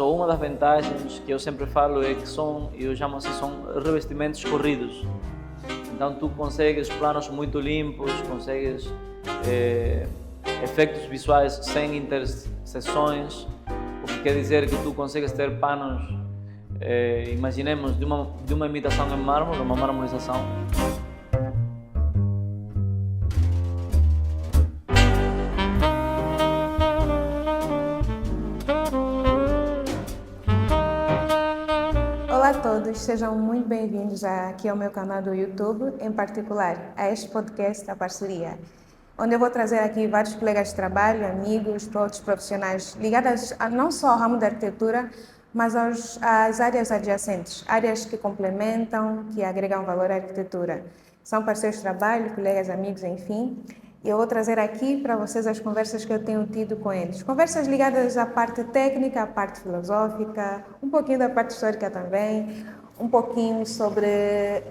ou uma das vantagens que eu sempre falo é que eu chamo assim, são revestimentos corridos. Então tu consegues planos muito limpos, consegues efeitos visuais sem interseções, o que quer dizer que tu consegues ter panos, imaginemos, de uma imitação em mármore, uma marmorização. Olá a todos, sejam muito bem-vindos aqui ao meu canal do YouTube, em particular a este podcast da Parceria, onde eu vou trazer aqui vários colegas de trabalho, amigos, outros profissionais ligados não só ao ramo da arquitetura, mas às áreas adjacentes, áreas que complementam, que agregam valor à arquitetura. São parceiros de trabalho, colegas, amigos, enfim. E eu vou trazer aqui para vocês as conversas que eu tenho tido com eles. Conversas ligadas à parte técnica, à parte filosófica, um pouquinho da parte histórica também, um pouquinho sobre,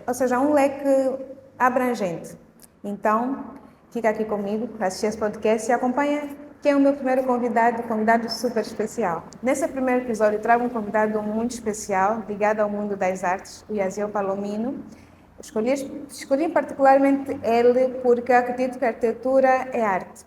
ou seja, um leque abrangente. Então, fica aqui comigo para assistir esse podcast e acompanha quem é o meu primeiro convidado super especial. Nesse primeiro episódio, trago um convidado muito especial, ligado ao mundo das artes, o Yaziel Palomino. Escolhi particularmente ele porque acredito que a arquitetura é arte.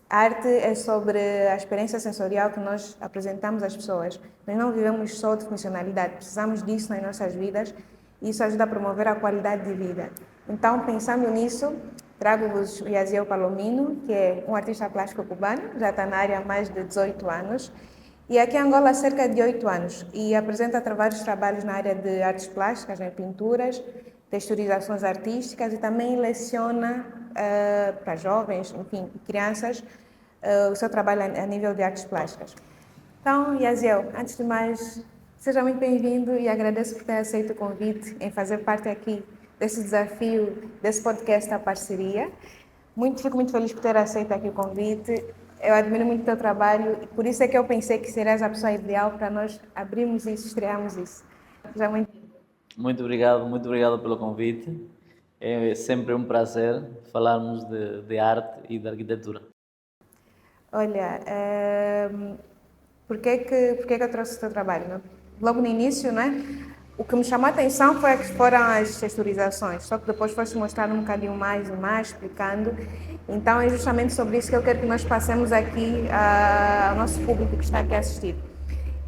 A arte é sobre a experiência sensorial que nós apresentamos às pessoas. Nós não vivemos só de funcionalidade, precisamos disso nas nossas vidas e isso ajuda a promover a qualidade de vida. Então, pensando nisso, trago-vos o Yaziel Palomino, que é um artista plástico cubano, já está na área há mais de 18 anos, e aqui em Angola há cerca de 8 anos, e apresenta vários trabalhos na área de artes plásticas, pinturas, texturizações artísticas e também leciona para jovens, enfim, crianças, o seu trabalho a nível de artes plásticas. Então, Yaziel, antes de mais, seja muito bem-vindo e agradeço por ter aceito o convite em fazer parte aqui desse desafio, desse podcast da Parceria. Fico muito feliz por ter aceito aqui o convite. Eu admiro muito o teu trabalho e por isso é que eu pensei que serias a pessoa ideal para nós abrirmos isso, estrearmos isso. Já Muito obrigado pelo convite. É sempre um prazer falarmos de arte e de arquitetura. Olha, por que eu trouxe o teu trabalho? Né? Logo no início, né? O que me chamou a atenção foram as texturizações, só que depois foste mostrar um bocadinho mais, explicando. Então é justamente sobre isso que eu quero que nós passemos aqui ao nosso público que está aqui a assistir.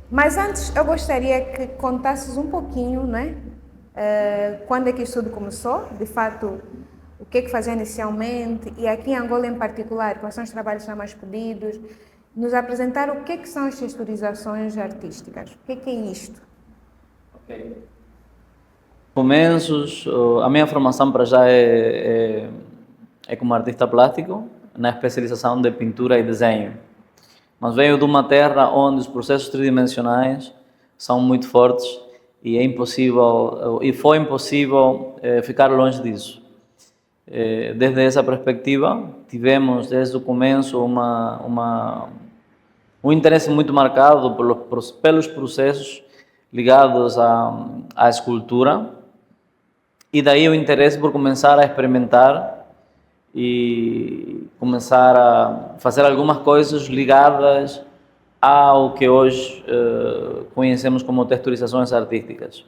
Mas antes, eu gostaria que contasses um pouquinho, né? Quando é que isso tudo começou, de fato, o que fazia inicialmente e aqui em Angola em particular, quais são os trabalhos que são mais pedidos, nos apresentar o que são as texturizações artísticas, o que é isto? Ok. Começos, a minha formação para já é como artista plástico, na especialização de pintura e desenho. Mas venho de uma terra onde os processos tridimensionais são muito fortes e foi impossível ficar longe disso. Desde essa perspectiva, tivemos desde o começo um interesse muito marcado pelos processos ligados à escultura e daí o interesse por começar a experimentar e começar a fazer algumas coisas ligadas ao que hoje conhecemos como texturizações artísticas.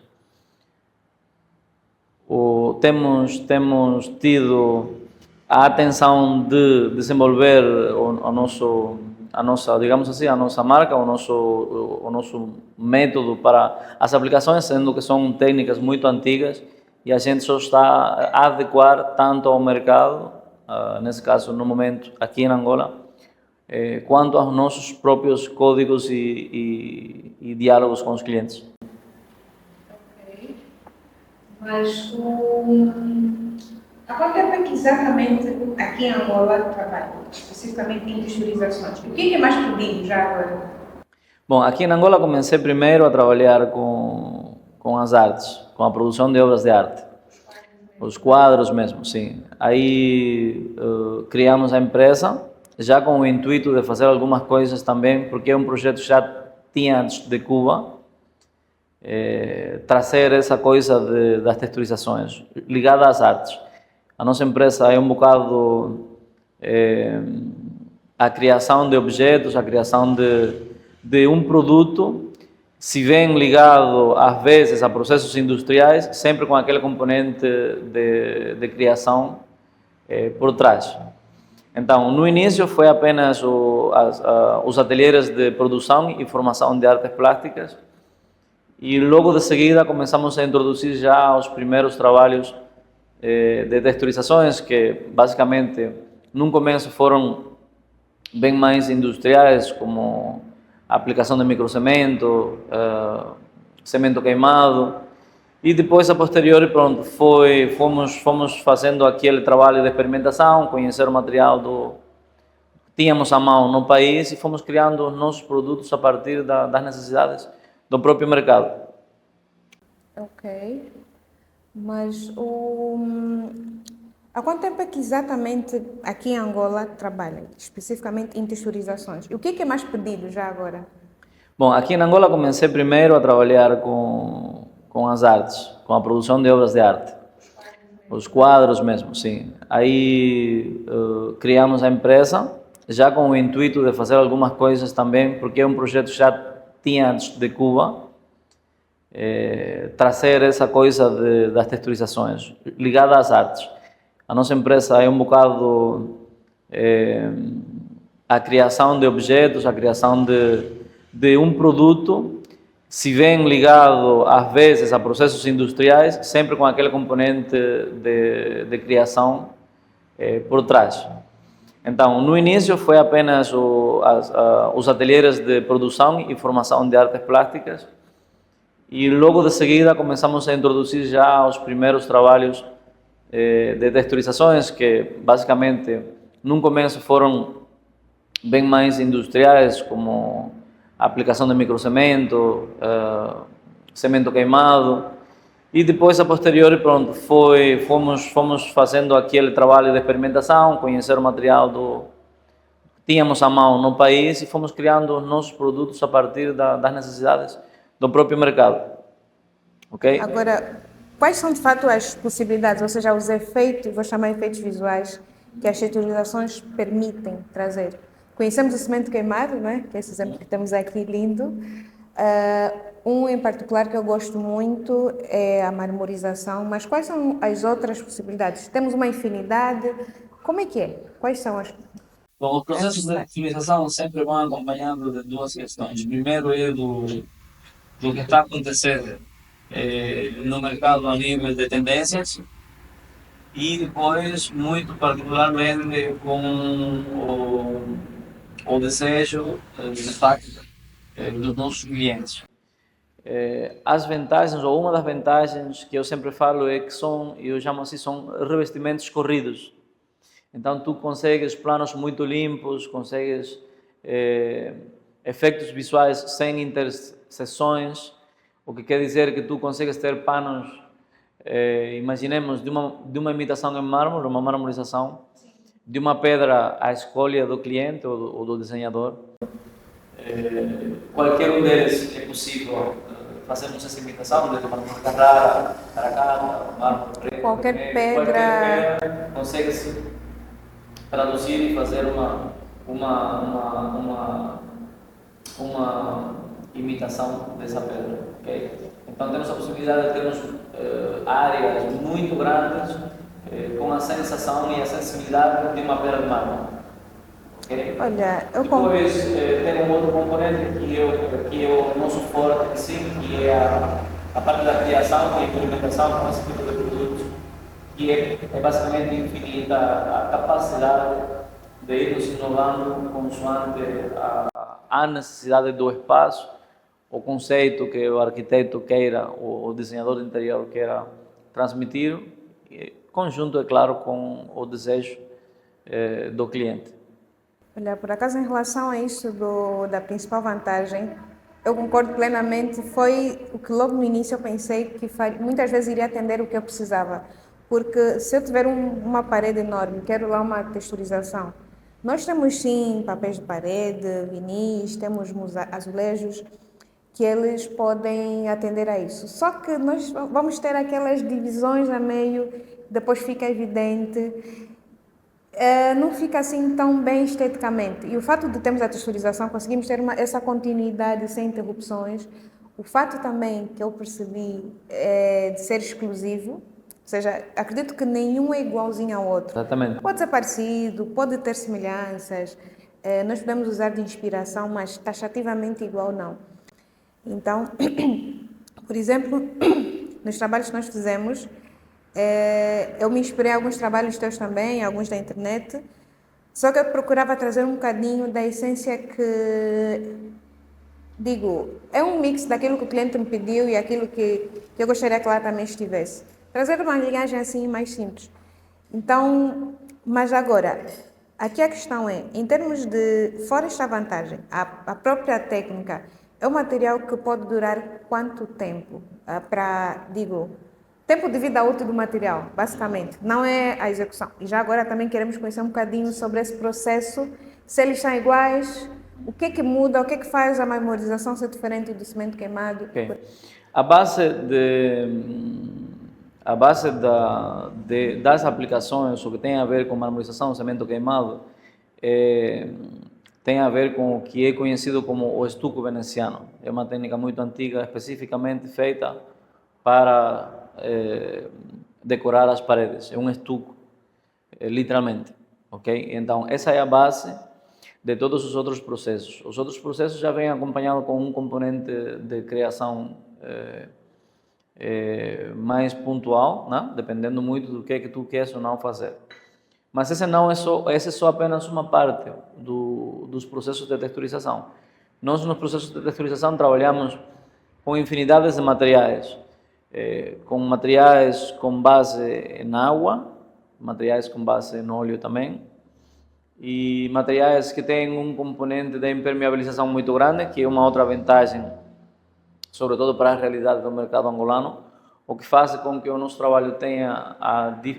Temos tido a atenção de desenvolver a nossa marca, o nosso método para as aplicações, sendo que são técnicas muito antigas e a gente só está a adequar tanto ao mercado, nesse caso, no momento, aqui em Angola, quanto aos nossos próprios códigos e diálogos com os clientes. Ok. Mas há quanto tempo é que exatamente aqui em Angola trabalha, especificamente em texturizações? O que é mais pedido já agora? Bom, aqui em Angola comecei primeiro a trabalhar com as artes, com a produção de obras de arte. Os quadros mesmo, sim. Aí criamos a empresa, já com o intuito de fazer algumas coisas também, porque é um projeto que já tinha antes de Cuba, trazer essa coisa das texturizações ligada às artes. A nossa empresa é um bocado a criação de objetos, a criação de um produto se bem ligado às vezes a processos industriais, sempre com aquele componente de criação por trás. Então, no início foi apenas os ateliês de produção e formação de artes plásticas, e logo de seguida começamos a introduzir já os primeiros trabalhos de texturizações, que basicamente no começo foram bem mais industriais, como a aplicação de microcemento, cimento queimado, e depois a posteriori, pronto, fomos fazendo aquele trabalho de experimentação, conhecer o material que tínhamos à mão no país, e fomos criando os nossos produtos a partir das necessidades do próprio mercado. Ok. Mas há quanto tempo é que exatamente aqui em Angola trabalha, especificamente em texturizações? E o que é mais pedido já agora? Bom, aqui em Angola comecei primeiro a trabalhar com as artes, com a produção de obras de arte, os quadros mesmo, sim. Aí criamos a empresa, já com o intuito de fazer algumas coisas também, porque é um projeto que já tinha antes de Cuba, trazer essa coisa das texturizações ligada às artes. A nossa empresa é um bocado a criação de objetos, a criação de um produto, se bem ligado às vezes a processos industriais, sempre com aquele componente de criação por trás. Então, no início foi apenas os ateliês de produção e formação de artes plásticas, e logo de seguida começamos a introduzir já os primeiros trabalhos de texturizações, que basicamente no começo foram bem mais industriais, como a aplicação de microcemento, cimento queimado, e depois a posteriori, pronto, fomos fazendo aquele trabalho de experimentação, conhecer o material que tínhamos à mão no país, e fomos criando os nossos produtos a partir das necessidades do próprio mercado. Ok? Agora, quais são de fato as possibilidades, ou seja, os efeitos, vou chamar efeitos visuais, que as texturizações permitem trazer? Conhecemos o cimento queimado, não é? Que é esse exemplo que temos aqui lindo. Um em particular que eu gosto muito é a marmorização, mas quais são as outras possibilidades? Temos uma infinidade. Como é que é? Quais são as... Bom, os processos de otimização sempre vão acompanhando de duas questões. Primeiro é do que está acontecendo no mercado a nível de tendências, e depois, muito particularmente, com o desejo, de facto, dos nossos clientes. As vantagens, ou uma das vantagens que eu sempre falo é que eu chamo assim, são revestimentos corridos. Então tu consegues planos muito limpos, consegues efeitos visuais sem interseções, o que quer dizer que tu consegues ter panos, imaginemos, de uma imitação em mármore, uma marmorização, de uma pedra à escolha do cliente ou do desenhador. Qualquer um deles é possível fazermos essa imitação, desde mármore Carrara, Caracata, mármore preto, Qualquer pedra... qualquer pedra consegue-se traduzir e fazer uma imitação dessa pedra. Okay? Então temos a possibilidade de termos áreas muito grandes com a sensação e a sensibilidade de uma pedra de mármore. Okay? Olha, eu depois tem um outro componente que é o nosso forte em si, que é a parte da criação e implementação com esse tipo de produtos, que é basicamente infinita a capacidade de irmos inovando consoante a necessidade do espaço, o conceito que o arquiteto queira, o desenhador de interior queira transmitir, conjunto, é claro, com o desejo do cliente. Olha, por acaso, em relação a isso da principal vantagem, eu concordo plenamente. Foi o que logo no início eu pensei que muitas vezes iria atender o que eu precisava. Porque se eu tiver uma parede enorme, quero lá uma texturização, nós temos sim papéis de parede, vinis, temos azulejos, que eles podem atender a isso. Só que nós vamos ter aquelas divisões a meio, depois fica evidente, não fica assim tão bem esteticamente. E o fato de termos a texturização, conseguimos ter essa continuidade sem interrupções, O fato também que eu percebi de ser exclusivo, ou seja, acredito que nenhum é igualzinho ao outro. Exatamente. Pode ser parecido, pode ter semelhanças, nós podemos usar de inspiração, mas taxativamente igual não. Então, por exemplo, nos trabalhos que nós fizemos, eu me inspirei em alguns trabalhos teus também, alguns da internet, só que eu procurava trazer um bocadinho da essência que, digo, é um mix daquilo que o cliente me pediu e aquilo que eu gostaria que lá também estivesse. Trazer uma linguagem assim mais simples. Então, mas agora, aqui a questão é, em termos de, fora esta vantagem, a própria técnica, é um material que pode durar quanto tempo? Digo, tempo de vida útil do material, basicamente, não é a execução. E já agora também queremos conhecer um bocadinho sobre esse processo, se eles são iguais, o que é que muda, o que é que faz a marmorização ser diferente do cimento queimado. Okay. A base das aplicações, o que tem a ver com marmorização, cimento queimado, tem a ver com o que é conhecido como o estuco veneciano. É uma técnica muito antiga, especificamente feita para decorar as paredes. É um estuco, literalmente. Okay? Então, essa é a base de todos os outros processos. Os outros processos já vêm acompanhados com um componente de criação mais pontual, né? Dependendo muito do que é que tu queres ou não fazer. Mas esse é só apenas uma parte dos processos de texturização. Nós, nos processos de texturização, trabalhamos com infinidades de materiais, com materiais com base em água, materiais com base em óleo também, e materiais que têm um componente de impermeabilização muito grande, que é uma outra vantagem, sobretudo para a realidade do mercado angolano, o que faz com que o nosso trabalho tenha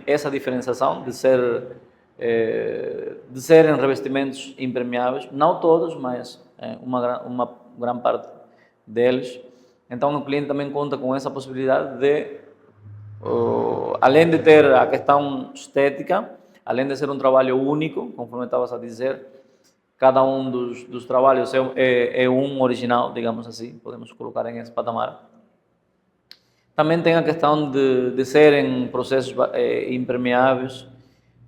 essa diferenciação de serem revestimentos impermeáveis, não todos, mas uma grande parte deles. Então o cliente também conta com essa possibilidade de, além de ter a questão estética, além de ser um trabalho único, conforme estavas a dizer, cada um dos trabalhos é um original, digamos assim, podemos colocar em esse patamar. Também tem a questão de serem processos impermeáveis.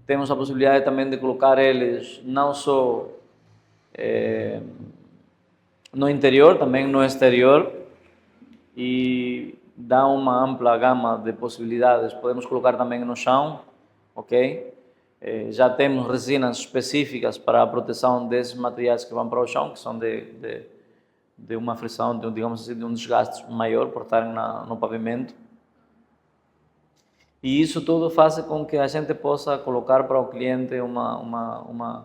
Temos a possibilidade também de colocar eles não só no interior, também no exterior, e dá uma ampla gama de possibilidades. Podemos colocar também no chão, ok? Já temos resinas específicas para a proteção desses materiais que vão para o chão, que são de uma frição, digamos assim, de um desgaste maior por estarem no pavimento. E isso tudo faz com que a gente possa colocar para o cliente uma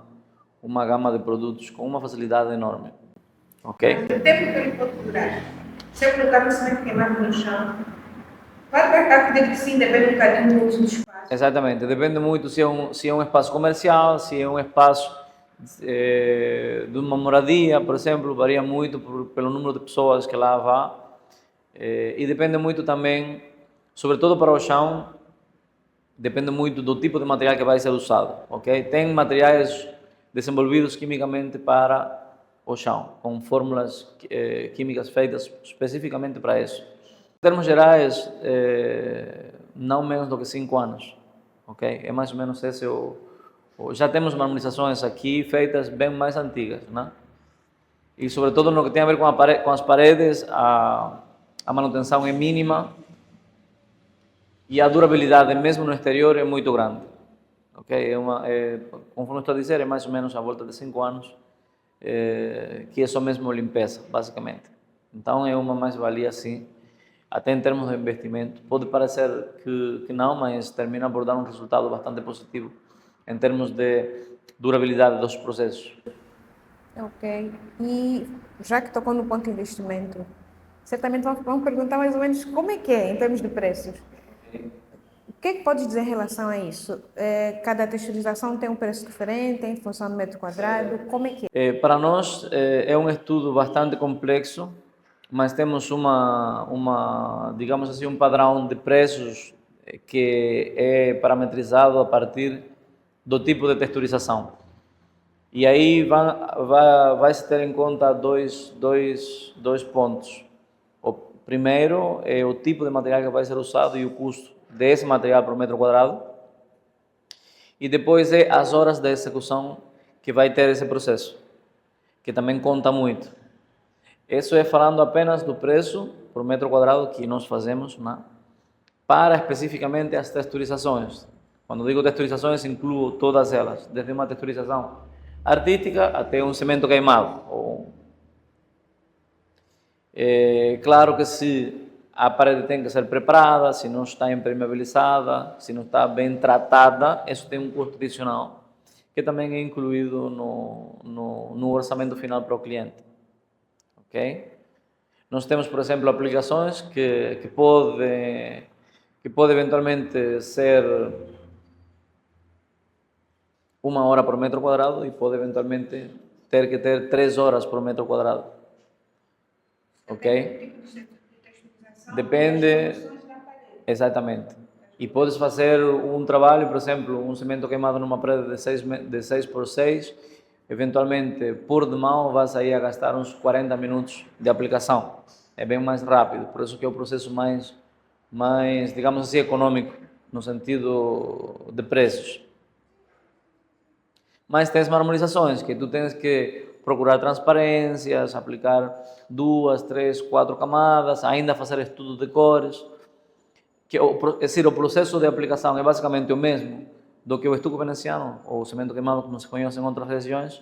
gama de produtos com uma facilidade enorme. Ok? O tempo que ele pode durar. Se eu colocar o cimento queimado no chão, acredito que sim, depende um bocadinho do uso do espaço. Exatamente, depende muito se é um espaço comercial, se é um espaço de uma moradia, por exemplo, varia muito pelo número de pessoas que lá vá, e depende muito também, sobretudo para o chão, depende muito do tipo de material que vai ser usado, ok? Tem materiais desenvolvidos quimicamente para o chão, com fórmulas químicas feitas especificamente para isso. Em termos gerais, não menos do que 5 anos, ok? É mais ou menos esse já temos marmorizações aqui feitas bem mais antigas, né? E sobretudo no que tem a ver com as paredes, a manutenção é mínima e a durabilidade mesmo no exterior é muito grande, ok? Conforme estou a dizer, é mais ou menos à volta de 5 anos, que é só mesmo limpeza, basicamente. Então é uma mais-valia, sim, até em termos de investimento. Pode parecer que não, mas termina por dar um resultado bastante positivo em termos de durabilidade dos processos. Ok. E já que tocou no ponto de investimento, certamente vão perguntar mais ou menos como é que é em termos de preços. O que é que podes dizer em relação a isso? Cada texturização tem um preço diferente em função do metro quadrado? Como é que é? Para nós é um estudo bastante complexo, mas temos digamos assim, um padrão de preços que é parametrizado a partir do tipo de texturização. E aí vai-se ter em conta dois pontos. primeiro é o tipo de material que vai ser usado e o custo desse material por metro quadrado. E depois é as horas de execução que vai ter esse processo, que também conta muito. Isso é falando apenas do preço por metro quadrado que nós fazemos, né? Para especificamente as texturizações. Quando digo texturizações, incluo todas elas, desde uma texturização artística até um cimento queimado. Claro que se a parede tem que ser preparada, se não está impermeabilizada, se não está bem tratada, isso tem um custo adicional, que também é incluído no orçamento final para o cliente. Ok? Nós temos, por exemplo, aplicações que pode eventualmente ser 1 hora por metro quadrado e pode eventualmente ter que ter 3 horas por metro quadrado. Ok? Depende, exatamente. E podes fazer um trabalho, por exemplo, um cimento queimado numa parede de 6 por 6, eventualmente por de mão vas aí a gastar uns 40 minutos de aplicação. É bem mais rápido, por isso que é o processo mais, digamos assim, econômico, no sentido de preços. Mas tens marmorizações, que tu tens que procurar transparências, aplicar 2, 3, 4 camadas, ainda fazer estudo de cores. É decir, o processo de aplicação é basicamente o mesmo do que o estuco veneciano, ou o cimento queimado, como se conhece em outras regiões.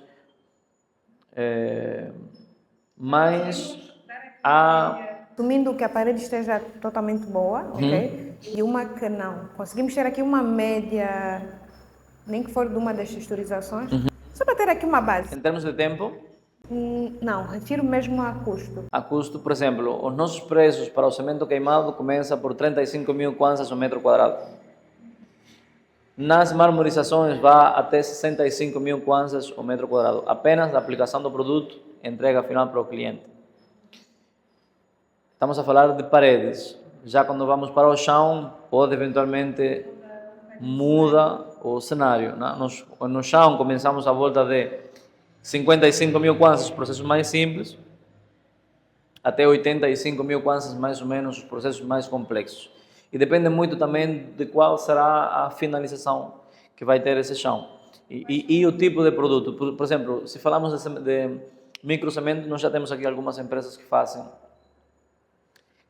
Mas Assumindo que a parede esteja totalmente boa, ok? E uma que não. Conseguimos ter aqui uma média, nem que for de uma das texturizações, só para ter aqui uma base. Em termos de tempo? Não, refiro mesmo a custo. A custo, por exemplo, os nossos preços para o cimento queimado começam por 35 mil kwanzas o metro quadrado. Nas marmorizações vai até 65 mil kwanzas o metro quadrado, apenas da aplicação do produto, entrega final para o cliente. Estamos a falar de paredes. Já quando vamos para o chão, pode eventualmente muda o cenário. Né? No chão começamos a volta de 55 mil kwanzas, os processos mais simples, até 85 mil kwanzas, mais ou menos, os processos mais complexos. E depende muito também de qual será a finalização que vai ter esse chão. E o tipo de produto. Por exemplo, se falamos de microcemento, nós já temos aqui algumas empresas que fazem,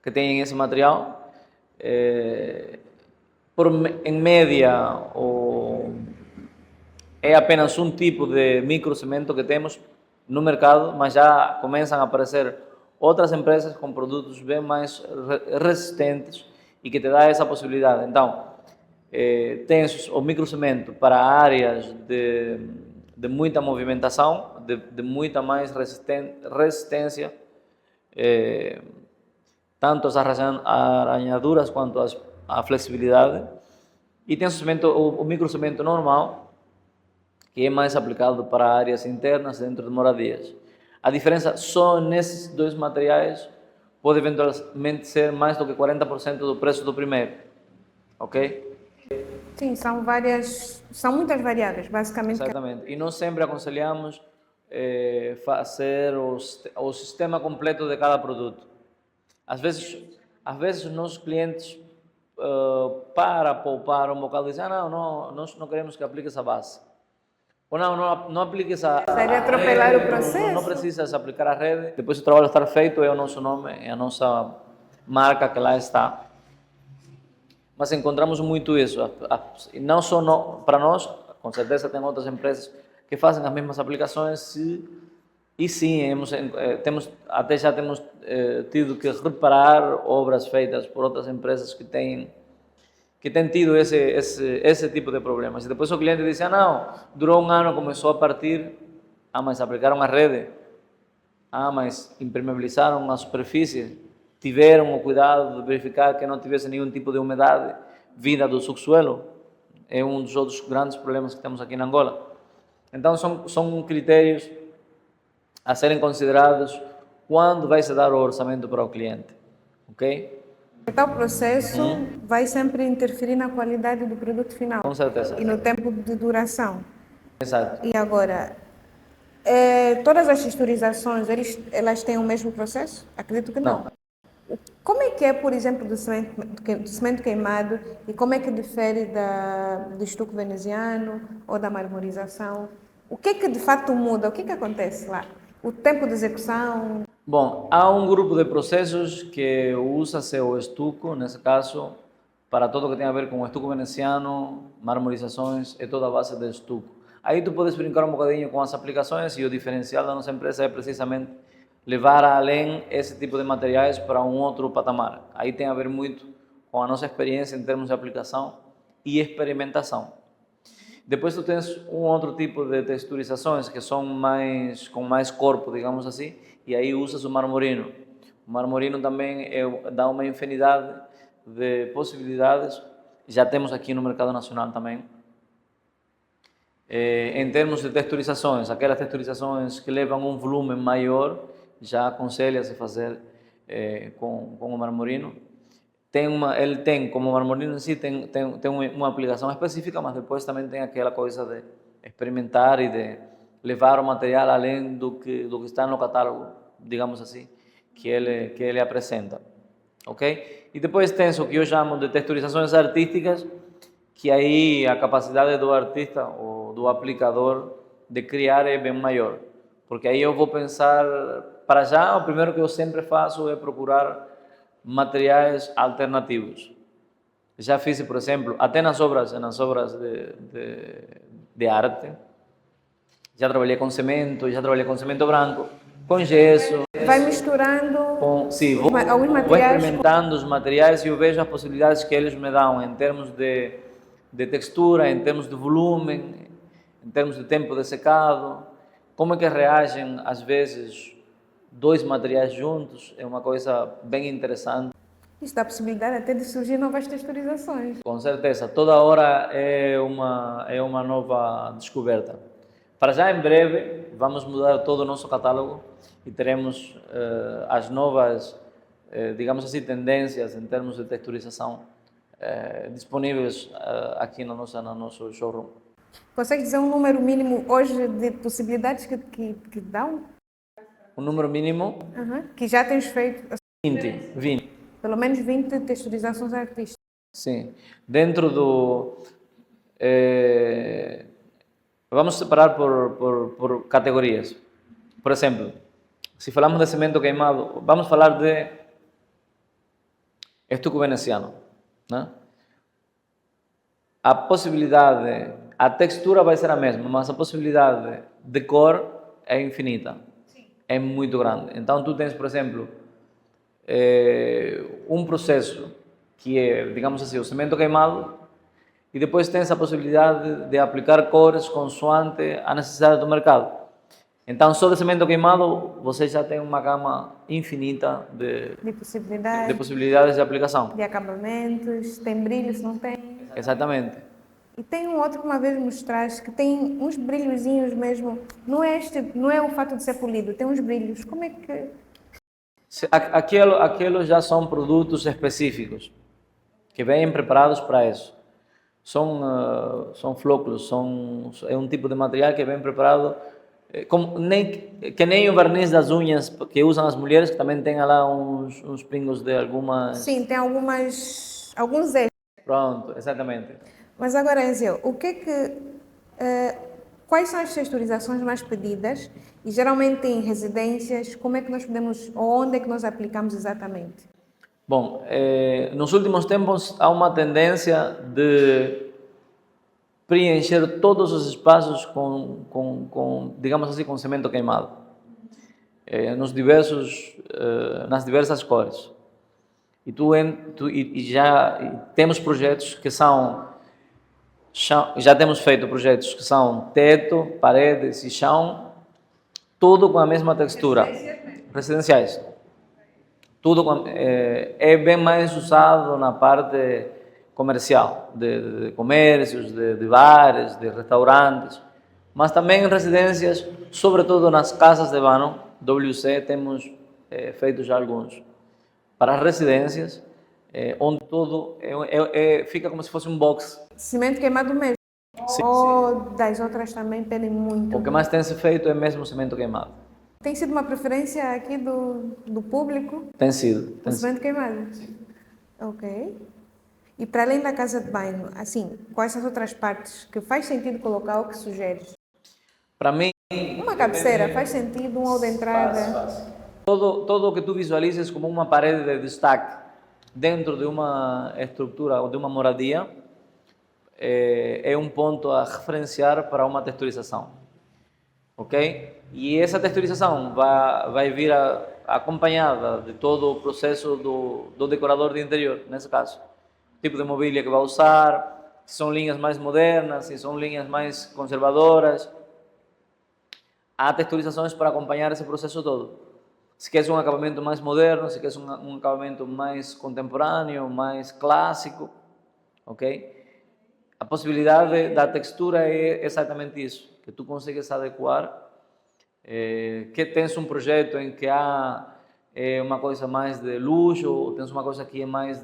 que têm esse material. Em média, é apenas um tipo de microcemento que temos no mercado, mas já começam a aparecer outras empresas com produtos bem mais resistentes e que te dá essa possibilidade. Então, tens o microcemento para áreas de muita movimentação, de muita mais resistência, tanto as arranhaduras quanto a flexibilidade. E tem o microcemento normal, que é mais aplicado para áreas internas dentro de moradias. A diferença só nesses dois materiais pode eventualmente ser mais do que 40% do preço do primeiro, ok? Sim, são muitas variáveis, basicamente. Exatamente. E nós sempre aconselhamos fazer o sistema completo de cada produto. Às vezes os nossos clientes, para poupar um bocado, dizem: não, nós não queremos que aplique essa base. Ou não aplique essa Seria atropelar o processo? Não precisas aplicar a rede. Depois do trabalho estar feito, é o nosso nome, é a nossa marca que lá está. Mas encontramos muito isso. E não só para nós, com certeza tem outras empresas que fazem as mesmas aplicações. E sim, até já temos tido que reparar obras feitas por outras empresas que têm tido esse tipo de problemas. E depois o cliente diz: não, durou 1 ano, começou a partir, mas aplicaram a rede, mas impermeabilizaram a superfície, tiveram o cuidado de verificar que não tivesse nenhum tipo de umidade vinda do subsuelo. É um dos outros grandes problemas que temos aqui na Angola. Então são critérios a serem considerados quando vai se dar o orçamento para o cliente, ok? Então, o processo vai sempre interferir na qualidade do produto final. Com certeza. E no tempo de duração. Exato. E agora, todas as texturizações, elas têm o mesmo processo? Acredito que não. Como é que é, por exemplo, do cimento queimado e como é que difere do estuque veneziano ou da marmorização? O que é que de fato muda? O que é que acontece lá? O tempo de execução? Bom, há um grupo de processos que usa-se o estuco, nesse caso, para tudo que tem a ver com o estuco veneciano, marmorizações, é toda a base de estuco. Aí tu podes brincar um bocadinho com as aplicações e o diferencial da nossa empresa é precisamente levar além esse tipo de materiais para um outro patamar. Aí tem a ver muito com a nossa experiência em termos de aplicação e experimentação. Depois tu tens um outro tipo de texturizações que são com mais corpo, digamos assim, e aí usas o marmorino. O marmorino também dá uma infinidade de possibilidades, já temos aqui no mercado nacional também. Em termos de texturizações, aquelas texturizações que levam um volume maior, já aconselha-se fazer com o marmorino. Ele tem, como o marmorino em si, tem uma aplicação específica, mas depois também tem aquela coisa de experimentar e de levar o material além do que está no catálogo, digamos assim, que ele apresenta, ok? E depois tem o que eu chamo de texturizações artísticas, que aí a capacidade do artista ou do aplicador de criar é bem maior, porque aí eu vou pensar, para já, o primeiro que eu sempre faço é procurar materiais alternativos. Já fiz, por exemplo, até nas obras de arte, já trabalhei com cimento, já trabalhei com cimento branco, com gesso. Vai misturando Sim, alguns vou materiais. experimentando os materiais e eu vejo as possibilidades que eles me dão em termos de textura, em termos de volume, em termos de tempo de secado, como é que reagem às vezes dois materiais juntos, é uma coisa bem interessante. Isso dá a possibilidade até de surgir novas texturizações. Com certeza, toda hora é uma nova descoberta. Para já, em breve, vamos mudar todo o nosso catálogo e teremos as novas, digamos assim, tendências em termos de texturização disponíveis aqui no nosso showroom. Consegue dizer um número mínimo hoje de possibilidades que dão? O número mínimo? Que já tens feito 20. Pelo menos 20 texturizações artísticas. Sim. Dentro do... vamos separar por categorias. Por exemplo, se falamos de cimento queimado, vamos falar de estuco veneciano, né? A possibilidade, a textura vai ser a mesma, mas a possibilidade de cor é infinita. É muito grande. Então, tu tens, por exemplo, um processo que é, digamos assim, o cimento queimado e depois tens a possibilidade de aplicar cores consoante a necessidade do mercado. Então, só de cimento queimado, você já tem uma gama infinita de possibilidades de aplicação. De acabamentos, tem brilho, se não tem. Exatamente. E tem um outro que uma vez mostraste que tem uns brilhozinhos mesmo. Não é o fato de ser polido, tem uns brilhos. Como é que... Aqueles já são produtos específicos que vêm preparados para isso. São flóculos, é um tipo de material que vem preparado que nem o verniz das unhas que usam as mulheres, que também tem lá uns pingos de algumas... Sim, tem alguns extras. Pronto, exatamente. Mas agora, Enzio, quais são as texturizações mais pedidas e geralmente em residências, como é que nós podemos, ou onde é que nós aplicamos exatamente? Bom, nos últimos tempos há uma tendência de preencher todos os espaços digamos assim, com cimento queimado, nas diversas cores. E já temos projetos que já temos feito projetos que são teto, paredes e chão, tudo com a mesma textura. Residenciais. Tudo é bem mais usado na parte comercial, de comércios, de bares, de restaurantes, mas também em residências, sobretudo nas casas de banho, WC, temos feito já alguns. Para as residências, onde tudo fica como se fosse um box. Cimento queimado mesmo? Sim, ou das outras também pedem muito? O que mais tem se feito é mesmo cimento queimado. Tem sido uma preferência aqui do público? Tem sido. O cimento queimado? Ok. E para além da casa de banho, assim, quais são as outras partes que faz sentido colocar ou que sugeres? Para mim, Uma cabeceira, faz sentido? Um hall de entrada? faz. Todo o que tu visualizes como uma parede de destaque dentro de uma estrutura ou de uma moradia é um ponto a referenciar para uma texturização, ok? E essa texturização vai vir acompanhada de todo o processo do decorador de interior, nesse caso. Tipo de mobília que vai usar, se são linhas mais modernas, se são linhas mais conservadoras. Há texturizações para acompanhar esse processo todo. Se queres um acabamento mais moderno, se queres um acabamento mais contemporâneo, mais clássico, ok? A possibilidade da textura é exatamente isso, que tu consegues adequar, que tens um projeto em que há uma coisa mais de luxo, ou tens uma coisa que é mais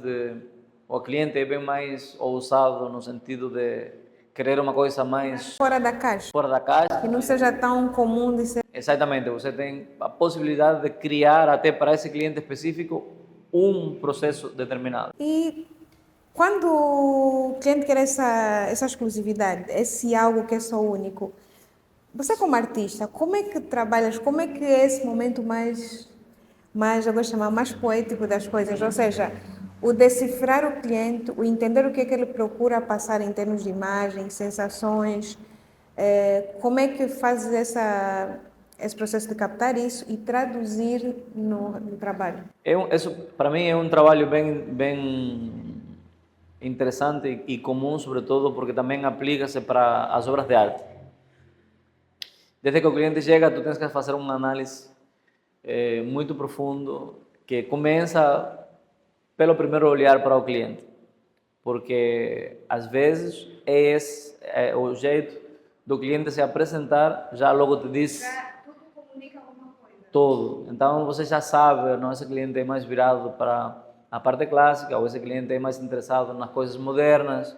o cliente é bem mais ousado no sentido de querer uma coisa mais Fora da caixa, fora da caixa. que não seja tão comum de ser. Exatamente, você tem a possibilidade de criar até para esse cliente específico um processo determinado. E quando o cliente quer essa exclusividade, esse algo que é só único, você como artista, como é que trabalhas, como é que é esse momento eu gosto de chamar, mais poético das coisas? Ou seja, o decifrar o cliente, o entender o que é que ele procura passar em termos de imagem, sensações, como é que fazes esse processo de captar isso e traduzir no trabalho? Isso, para mim, é um trabalho bem interessante e comum, sobretudo porque também aplica-se para as obras de arte. Desde que o cliente chega, tu tens que fazer uma análise muito profundo que começa pelo primeiro olhar para o cliente, porque às vezes esse é o jeito do cliente se apresentar, já logo te diz Tudo comunica alguma coisa. tudo. Então você já sabe, não, esse cliente é mais virado para a parte clássica, ou esse cliente é mais interessado nas coisas modernas.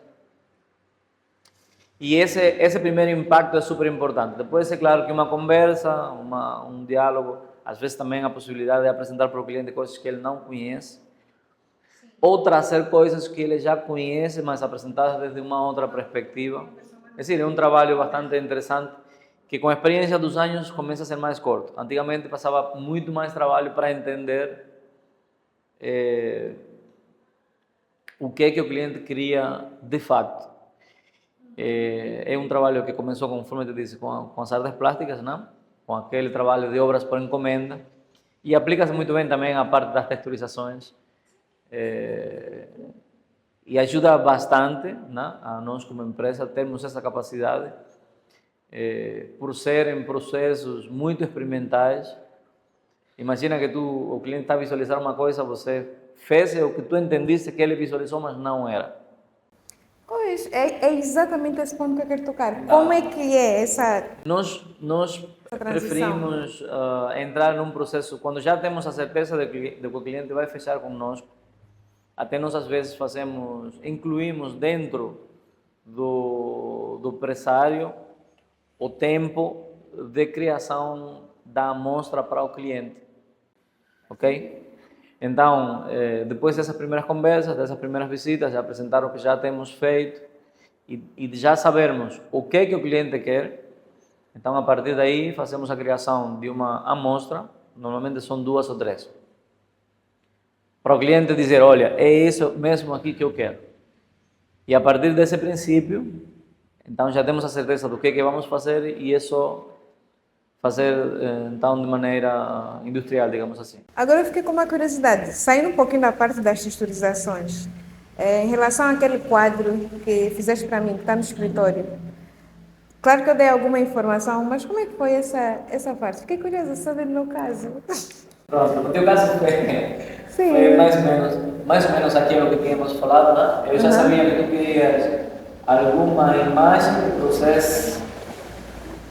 E esse primeiro impacto é super importante. Depois é claro que uma conversa, um diálogo, às vezes também a possibilidade de apresentar para o cliente coisas que ele não conhece, ou trazer coisas que ele já conhece, mas apresentadas desde uma outra perspectiva. É decir, é um trabalho bastante interessante, que com a experiência dos anos começa a ser mais curto. Antigamente passava muito mais trabalho para entender o que é que o cliente queria de facto. É um trabalho que começou, conforme eu te disse, com as artes plásticas, né? Com aquele trabalho de obras por encomenda, e aplica-se muito bem também a parte das texturizações, e ajuda bastante, né, a nós como empresa termos essa capacidade, por serem processos muito experimentais. Imagina que o cliente está a visualizar uma coisa, você fez o que tu entendiste que ele visualizou, mas não era. Pois, é exatamente esse ponto que eu quero tocar. Como é que é essa Nós preferimos entrar num processo, quando já temos a certeza de que o cliente vai fechar conosco, até nós às vezes incluímos dentro do pressário o tempo de criação da amostra para o cliente, ok? Então, depois dessas primeiras conversas, dessas primeiras visitas, já apresentar o que já temos feito e já sabermos o que o cliente quer, então a partir daí fazemos a criação de uma amostra, normalmente são 2 ou 3, para o cliente dizer, olha, é isso mesmo aqui que eu quero. E a partir desse princípio, então já temos a certeza do que vamos fazer e é só fazer então de maneira industrial, digamos assim. Agora eu fiquei com uma curiosidade, saindo um pouquinho da parte das texturizações, em relação àquele quadro que fizeste para mim, que está no escritório. Claro que eu dei alguma informação, mas como é que foi essa parte? Fiquei curiosa de saber no meu caso. Pronto, no teu caso foi mais ou menos aquilo que tínhamos falado, né? Eu já sabia que tu querias alguma imagem que trouxesse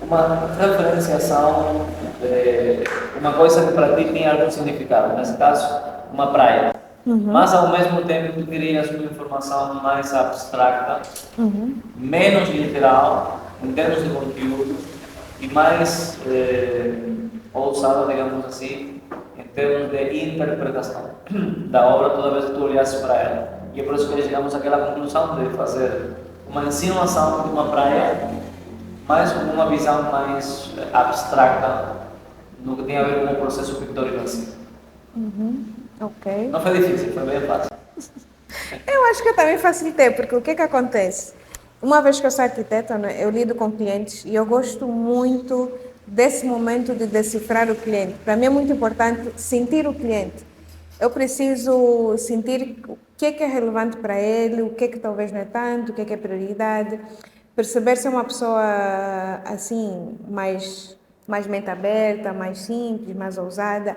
uma referenciação de uma coisa que para ti tinha algum significado, nesse caso, uma praia. Mas ao mesmo tempo tu querias uma informação mais abstrata, menos literal, em termos de conteúdo, e mais ousada, digamos assim, em termos de interpretação da obra toda vez que tu olhasses para ela. E é por isso que chegamos àquela conclusão de fazer uma insinuação de uma praia, mas com uma visão mais abstrata no que tem a ver com o processo pictórico assim. Ok. Não foi difícil, foi bem fácil. Eu acho que eu também facilitei, porque o que é que acontece? Uma vez que eu sou arquiteta, né, eu lido com clientes e eu gosto muito desse momento de decifrar o cliente. Para mim é muito importante sentir o cliente. Eu preciso sentir o que é relevante para ele, o que é que talvez não é tanto, o que é prioridade. Perceber se é uma pessoa assim, mais mente aberta, mais simples, mais ousada.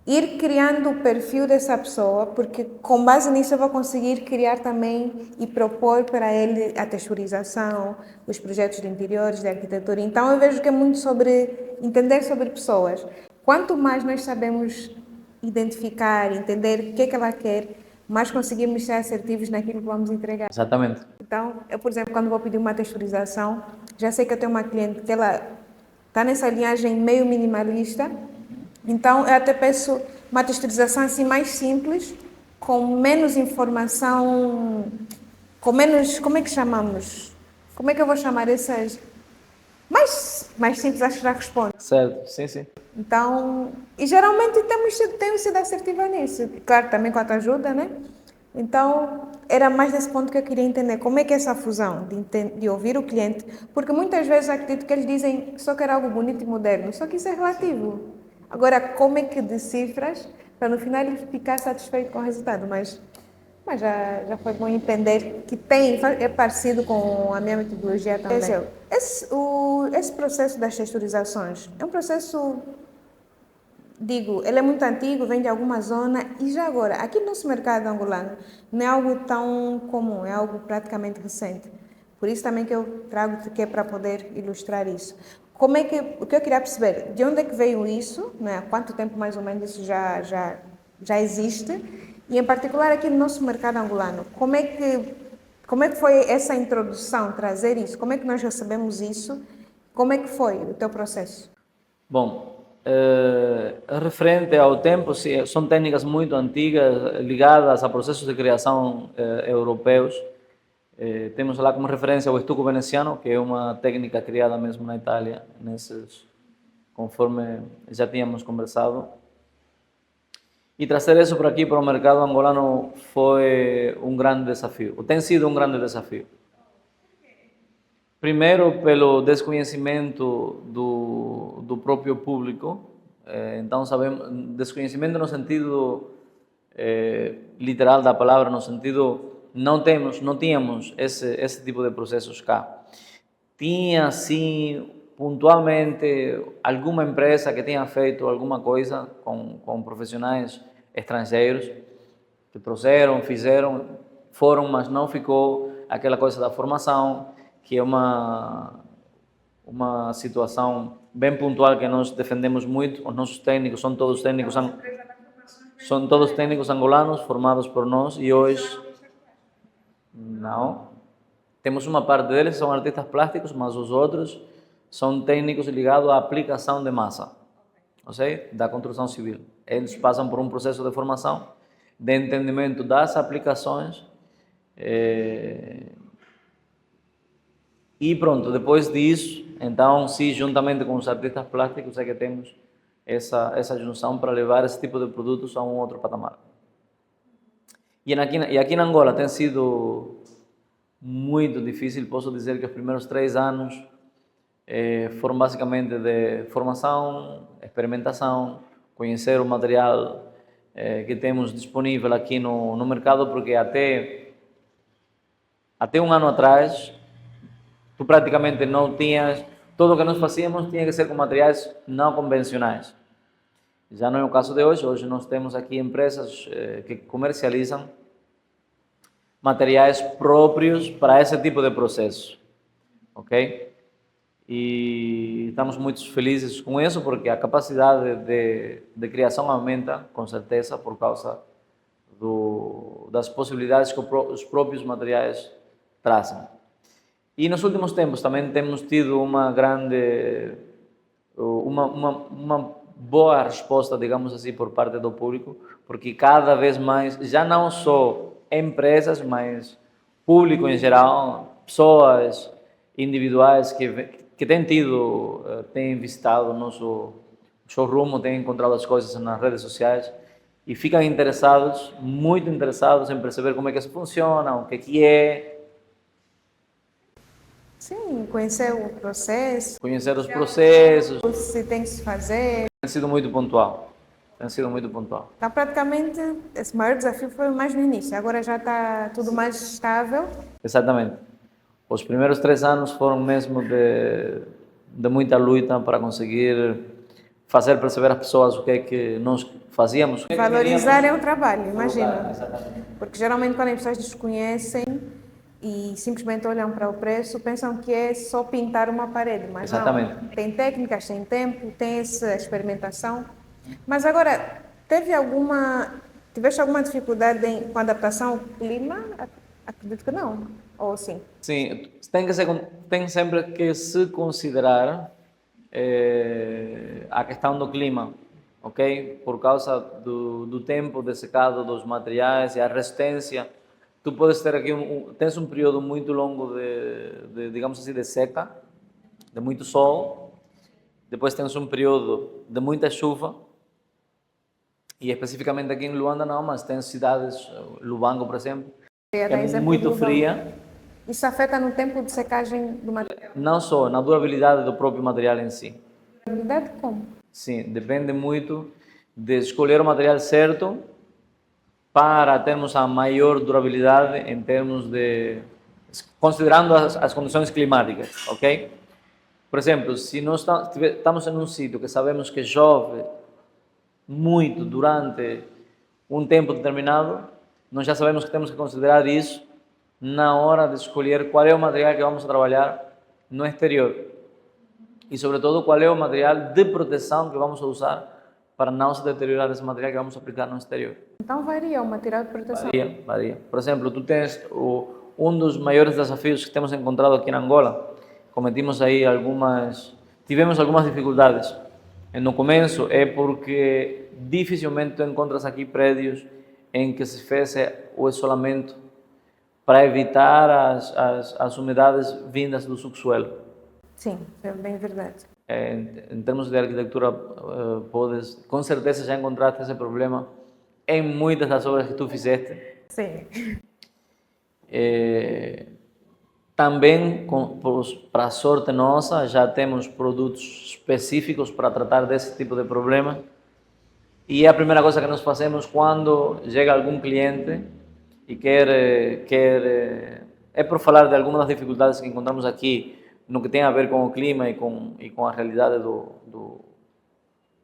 Ir criando o perfil dessa pessoa, porque com base nisso eu vou conseguir criar também e propor para ele a texturização, os projetos de interiores, de arquitetura. Então eu vejo que é muito sobre entender sobre pessoas. Quanto mais nós sabemos identificar, entender o que é que ela quer, mais conseguimos ser assertivos naquilo que vamos entregar. Exatamente. Então, eu, por exemplo, quando vou pedir uma texturização, já sei que eu tenho uma cliente que ela está nessa linhagem meio minimalista, então eu até peço uma texturização assim mais simples, com menos informação, com menos, como é que chamamos? Como é que eu vou chamar essas? Mais simples, acho que já responde. Certo, sim, sim. Então, e geralmente temos sido assertiva nisso. Claro, também com a tua ajuda, né? Então, era mais desse ponto que eu queria entender. Como é que é essa fusão de ouvir o cliente? Porque muitas vezes eu acredito que eles dizem que só quer algo bonito e moderno. Só que isso é relativo. Agora, como é que decifras para no final ele ficar satisfeito com o resultado? Mas já foi bom entender que é parecido com a minha metodologia também. Esse processo das texturizações é um processo, digo, ele é muito antigo, vem de alguma zona e já agora, aqui no nosso mercado angolano, não é algo tão comum, é algo praticamente recente. Por isso também que eu trago que é para poder ilustrar isso. O que eu queria perceber, de onde é que veio isso, né? Há quanto tempo mais ou menos isso já existe? E em particular aqui no nosso mercado angolano, como é que foi essa introdução, trazer isso? Como é que nós recebemos isso? Como é que foi o teu processo? Bom, referente ao tempo, são técnicas muito antigas, ligadas a processos de criação europeus. Temos lá como referência o estuco veneciano, que é uma técnica criada mesmo na Itália, conforme já tínhamos conversado. E trazer isso para aqui, para o mercado angolano, foi um grande desafio. Tem sido um grande desafio. Primeiro, pelo desconhecimento do próprio público. Então, sabemos, desconhecimento no sentido literal da palavra, no sentido não tínhamos esse tipo de processos cá. Tinha, sim, pontualmente, alguma empresa que tenha feito alguma coisa com profissionais estrangeiros que trouxeram, foram, mas não ficou aquela coisa da formação, que é uma situação bem pontual que nós defendemos muito. Os nossos técnicos são todos técnicos angolanos formados por nós e hoje não. Temos uma parte deles que são artistas plásticos, mas os outros são técnicos ligados à aplicação de massa, da construção civil. Eles passam por um processo de formação, de entendimento das aplicações e pronto, depois disso, então, sim, juntamente com os artistas plásticos, é que temos essa junção para levar esse tipo de produtos a um outro patamar. E aqui na Angola tem sido muito difícil. Posso dizer que os primeiros 3 anos foram basicamente de formação, experimentação, conhecer o material que temos disponível aqui no mercado, porque até um ano atrás, tu praticamente não tinhas, tudo o que nós fazíamos tinha que ser com materiais não convencionais. Já não é o caso de hoje. Hoje nós temos aqui empresas que comercializam materiais próprios para esse tipo de processo, ok? E estamos muito felizes com isso, porque a capacidade de criação aumenta, com certeza, por causa das possibilidades que os próprios materiais trazem. E nos últimos tempos também temos tido uma grande boa resposta, digamos assim, por parte do público, porque cada vez mais, já não só empresas, mas público em geral, pessoas individuais que têm tido, têm visitado o nosso showroom, têm encontrado as coisas nas redes sociais e ficam interessados, muito interessados em perceber como é que isso funciona, o que é, Sim, conhecer o processo, conhecer os processos, se tem que se fazer. tem sido muito pontual. Tem sido muito pontual. Então, praticamente, esse maior desafio foi mais no início. Agora já está tudo mais estável. Exatamente. Os primeiros 3 anos foram mesmo de muita luta para conseguir fazer perceber às pessoas o que é que nós fazíamos. Valorizarem o trabalho, imagina. Exatamente. Porque geralmente quando as pessoas desconhecem e simplesmente olham para o preço, pensam que é só pintar uma parede, mas Exatamente. não. Tem técnicas, tem tempo, tem essa experimentação. Mas agora, tiveste alguma dificuldade com a adaptação ao clima? Acredito que não, ou sim? Sim, tem sempre que se considerar a questão do clima, ok? Por causa do tempo de secado dos materiais e a resistência. Tu podes ter aqui, tens um período muito longo digamos assim, de seca, de muito sol. Depois tens um período de muita chuva. E especificamente aqui em Luanda não, mas tem cidades, Lubango, por exemplo, que é muito fria. Isso afeta no tempo de secagem do material? Não só, na durabilidade do próprio material em si. Durabilidade como? Sim, depende muito de escolher o material certo para termos a maior durabilidade em termos de... considerando as condições climáticas, ok? Por exemplo, se nós estamos em um sítio que sabemos que chove muito durante um tempo determinado, nós já sabemos que temos que considerar isso na hora de escolher qual é o material que vamos trabalhar no exterior e, sobretudo, qual é o material de proteção que vamos usar para não se deteriorar esse material que vamos aplicar no exterior. Então varia o material de proteção? Varia. Por exemplo, tu tens um dos maiores desafios que temos encontrado aqui na Angola. Tivemos algumas dificuldades. No começo é porque dificilmente tu encontras aqui prédios em que se fez o isolamento para evitar as umidades vindas do subsuelo. Sim, é bem verdade. Em termos de arquitetura, com certeza já encontraste esse problema em muitas das obras que tu fizeste. Sim. Também, para a sorte nossa, já temos produtos específicos para tratar desse tipo de problema. E é a primeira coisa que nós fazemos quando chega algum cliente e é por falar de algumas das dificuldades que encontramos aqui no que tem a ver com o clima e com a realidade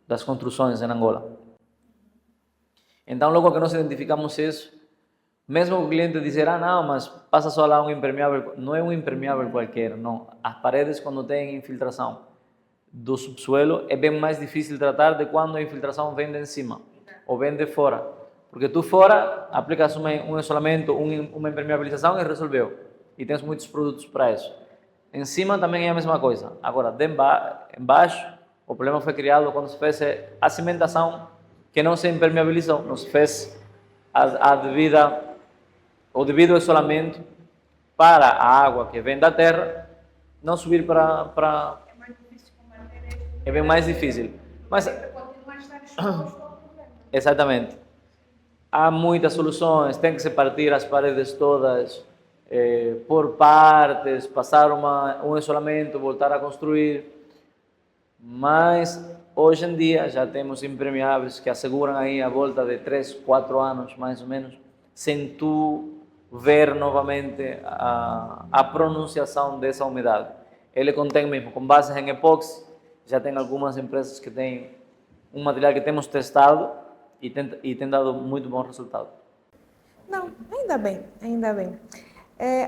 das construções em Angola. Então, logo que nós identificamos isso, mesmo o cliente dizer, não, mas passa só lá um impermeável, não é um impermeável qualquer, não. As paredes, quando têm infiltração do subsuelo, é bem mais difícil tratar de quando a infiltração vem de cima ou vem de fora. Porque tu fora aplicas um isolamento, uma impermeabilização e resolveu. E tens muitos produtos para isso. Em cima também é a mesma coisa. Agora, embaixo, o problema foi criado quando se fez a cimentação que não se impermeabilizou, não se fez o devido isolamento para a água que vem da terra não subir para... É bem mais difícil. Mas... Exatamente. Há muitas soluções, tem que se partir as paredes todas por partes, passar um isolamento, voltar a construir. Mas hoje em dia já temos impermeáveis que asseguram aí a volta de 3, 4 anos, mais ou menos, sem tu ver novamente a pronunciação dessa umidade. Ele contém mesmo, com base em epóxi, já tem algumas empresas que têm um material que temos testado e tem dado muito bom resultado. Não, ainda bem, ainda bem.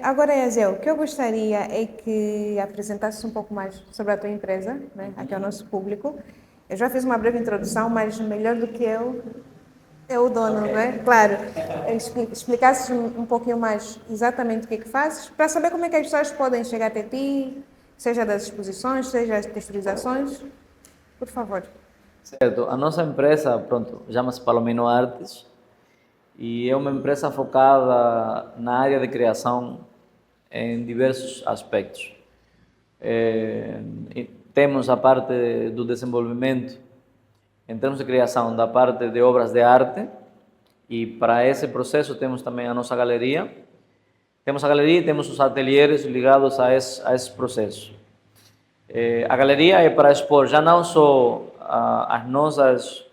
Agora, Yaziel, o que eu gostaria é que apresentasses um pouco mais sobre a tua empresa, né, aqui ao nosso público. Eu já fiz uma breve introdução, mas melhor do que eu é o dono, não é? Claro, explicasses um pouquinho mais exatamente o que fazes, para saber como é que as pessoas podem chegar até ti, seja das exposições, seja das textilizações. Por favor. Certo, a nossa empresa, pronto, chama-se Palomino Artes e é uma empresa focada na área de criação em diversos aspectos. E temos a parte do desenvolvimento, em termos de criação, da parte de obras de arte, e para esse processo temos também a nossa galeria. Temos a galeria e temos os ateliês ligados a esse processo. A galeria é para expor já não só as nossas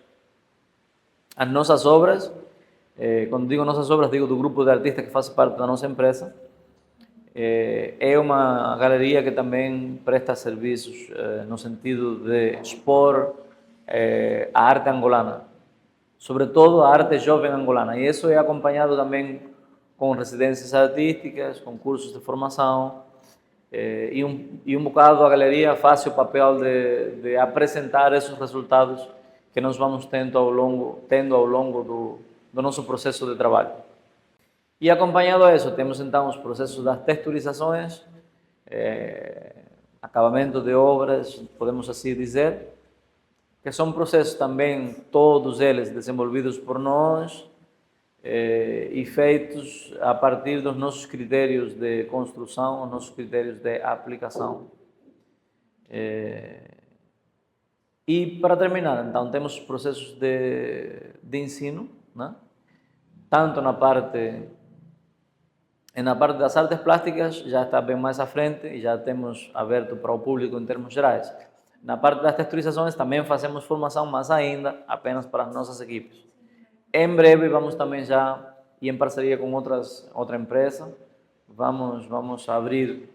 obras, quando digo nossas obras, digo do grupo de artistas que faz parte da nossa empresa. É uma galeria que também presta serviços no sentido de expor a arte angolana, sobretudo a arte jovem angolana, e isso é acompanhado também com residências artísticas, com cursos de formação, e um bocado a galeria faz o papel de apresentar esses resultados que nós vamos tendo ao longo do nosso processo de trabalho. E acompanhado a isso, temos então os processos das texturizações, acabamento de obras, podemos assim dizer, que são processos também, todos eles desenvolvidos por nós e feitos a partir dos nossos critérios de construção, os nossos critérios de aplicação. E para terminar, então, temos processos de ensino, né? Tanto na parte das artes plásticas, já está bem mais à frente e já temos aberto para o público em termos gerais. Na parte das texturizações também fazemos formação, mas ainda apenas para as nossas equipes. Em breve vamos também já, e em parceria com outra empresa, vamos abrir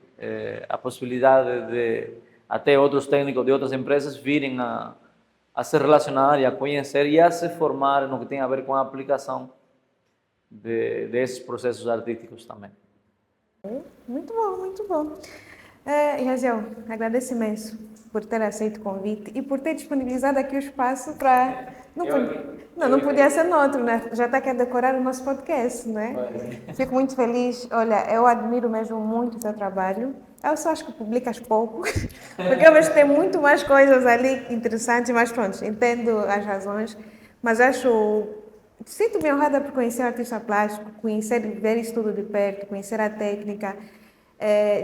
a possibilidade de até outros técnicos de outras empresas virem a se relacionar e a conhecer e a se formar no que tem a ver com a aplicação desses processos artísticos também. Muito bom, muito bom. Raziel, agradeço imenso por ter aceito o convite e por ter disponibilizado aqui o espaço para... Não podia ser noutro, né? Já está aqui a decorar o nosso podcast, não é? Fico muito feliz. Olha, eu admiro mesmo muito o teu trabalho. Eu só acho que publicas pouco, porque eu vejo que tem muito mais coisas ali interessantes, mas pronto, entendo as razões, mas sinto-me honrada por conhecer o artista plástico, ver isso tudo de perto, conhecer a técnica.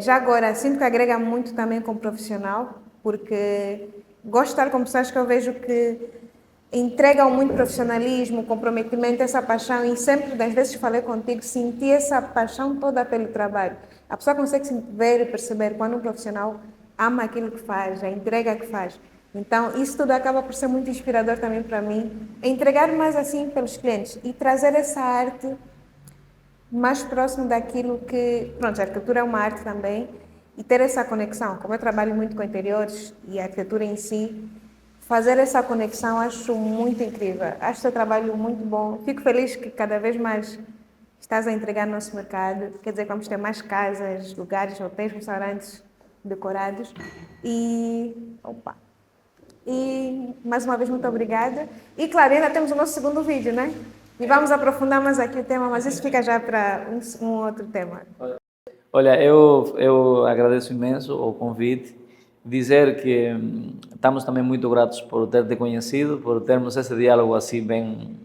Já agora, sinto que agrega muito também como profissional, porque gosto de estar com pessoas que eu vejo que entregam muito profissionalismo, comprometimento, essa paixão, e sempre, das vezes que falei contigo, senti essa paixão toda pelo trabalho. A pessoa consegue ver e perceber quando um profissional ama aquilo que faz, a entrega que faz. Então, isso tudo acaba por ser muito inspirador também para mim, entregar mais assim pelos clientes e trazer essa arte mais próximo daquilo que... Pronto, a arquitetura é uma arte também, e ter essa conexão. Como eu trabalho muito com interiores e a arquitetura em si, fazer essa conexão acho muito incrível. Acho o teu trabalho muito bom. Fico feliz que cada vez mais estás a entregar no nosso mercado. Quer dizer, que vamos ter mais casas, lugares, hotéis, restaurantes decorados. E mais uma vez, muito obrigada. E claro, ainda temos o nosso segundo vídeo, né? E vamos aprofundar mais aqui o tema, mas isso fica já para um outro tema. Olha, eu agradeço imenso o convite. Dizer que estamos também muito gratos por ter te conhecido, por termos esse diálogo assim bem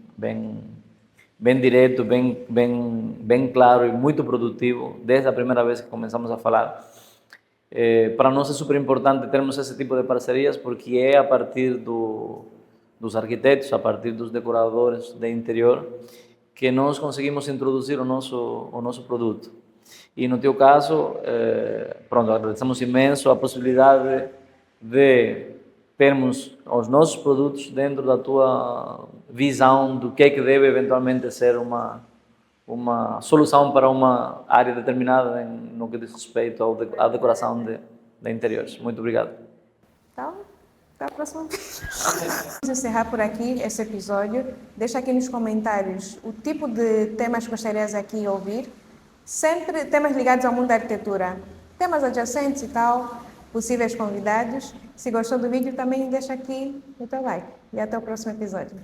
direto, bem claro e muito produtivo, desde a primeira vez que começamos a falar. Para nós é super importante termos esse tipo de parcerias, porque é a partir dos arquitetos, a partir dos decoradores de interior, que nós conseguimos introduzir o nosso produto. E no teu caso, pronto, agradecemos imenso a possibilidade de termos os nossos produtos dentro da tua visão do que é que deve eventualmente ser uma solução para uma área determinada no que diz respeito à decoração de interiores. Muito obrigado. Então, até a próxima vez. Vamos encerrar por aqui esse episódio. Deixa aqui nos comentários o tipo de temas que gostarias aqui de ouvir. Sempre temas ligados ao mundo da arquitetura, temas adjacentes e tal, possíveis convidados. Se gostou do vídeo, também deixa aqui o teu like. E até o próximo episódio.